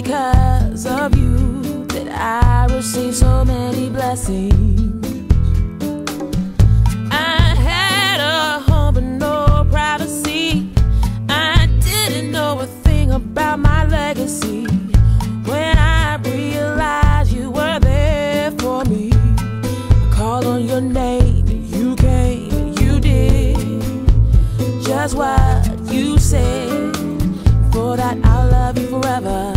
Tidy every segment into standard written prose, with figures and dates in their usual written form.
because of you that I received so many blessings. I had a home but no privacy. I didn't know a thing about my legacy. When I realized you were there for me, I called on your name and you came and you did just what you said. For that I'll love you forever.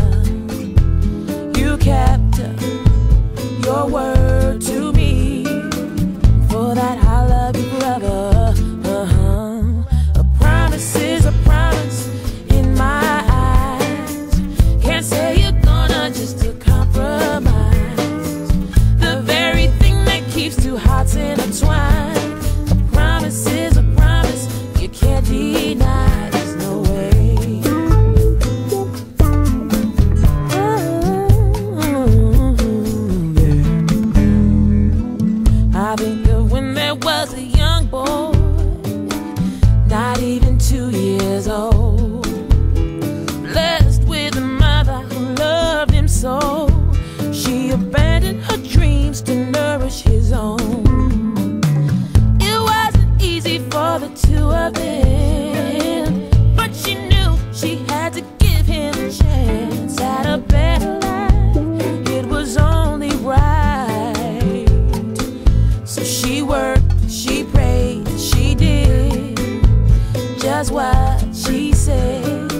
You kept your word to me. For that I'll love you forever. A promise is a promise in my eyes. Can't say you're gonna just to compromise the very thing that keeps two hearts intertwined. A promise is a promise you can't deny. There's no way. I think of when there was a young boy, not even 2 years old, blessed with a mother who loved him so. She abandoned her dreams to nourish his own. It wasn't easy for the two of them, but she knew she had to give him a chance at a better life. It was only right. So she worked, she prayed, she did just what she said.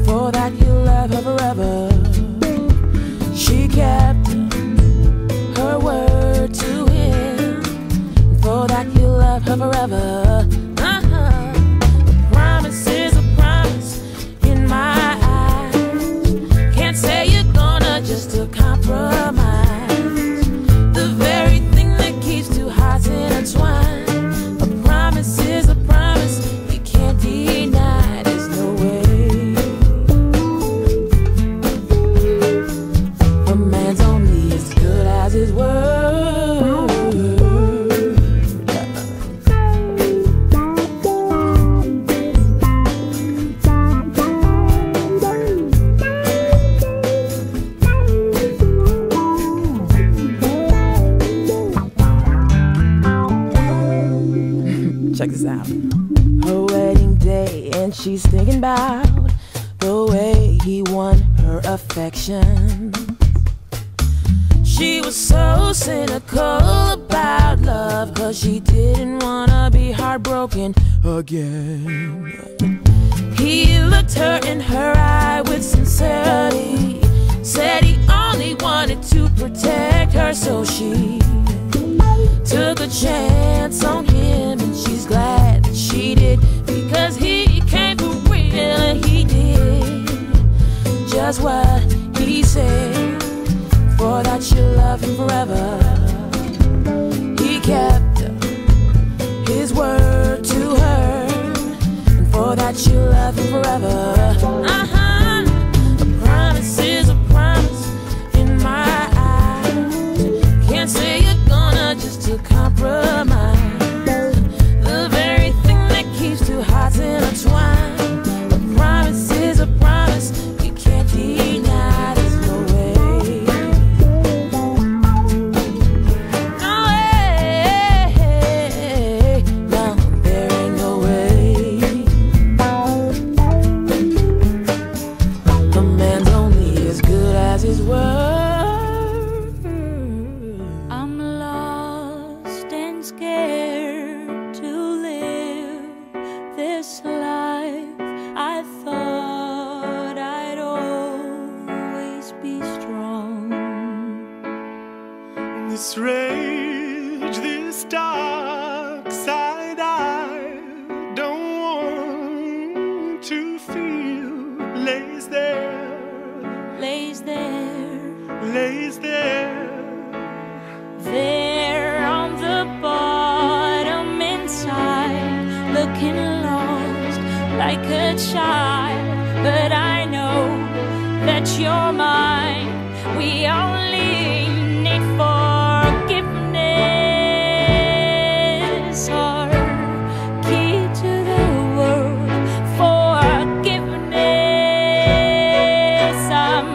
For that you'll love her forever. She kept her word to him. For that you'll love her forever. A promise is a promise in my eyes. Can't say you're gonna just to compromise the very thing that keeps two hearts intertwined. A promise is a promise you can't deny. There's no way. A man's only as good as his word. Check this out. Her wedding day, and she's thinking about the way he won her affection. She was so cynical about love, 'cause she didn't wanna be heartbroken again. He looked her in her eye with sincerity, said he only wanted to protect her, so she took a chance on him, and she's glad that she did, because he came for real and he did just what he said. For that she'll love him forever. He kept his word to her, and for that she'll love him forever. A promise is a promise in my eyes. Can't say you're gonna just to compromise the very thing that keeps two hearts intertwined. A promise is a promise you can't deny. There's no way. No way. No, there ain't no way. A man's only as good as his word. Scared to live this life. I thought I'd always be strong. This rage, this dark side I don't want to feel, lays there, Lays there, lays there. there on the bottom inside, looking lost like a child. But I know that you're mine. We only need forgiveness, our key to the world. Forgiveness, I'm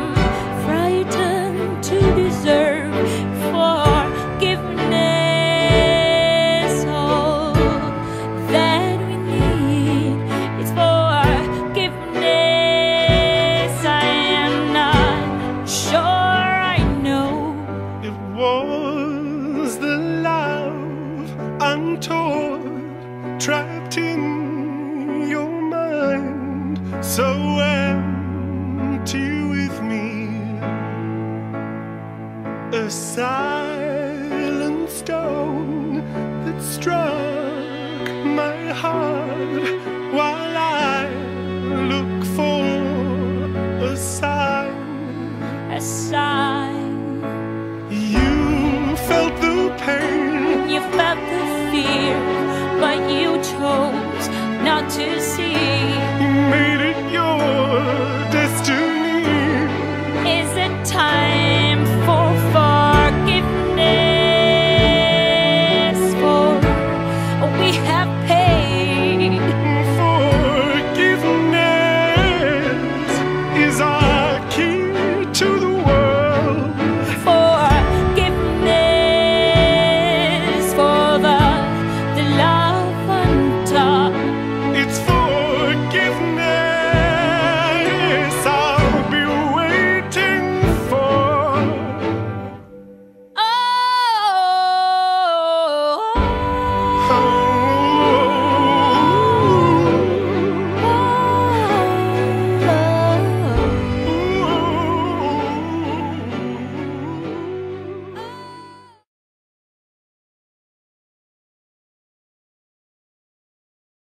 so empty with me. A silent stone that struck my heart while I look for a sign. A sign. You felt the pain, You felt the fear, but you chose not to see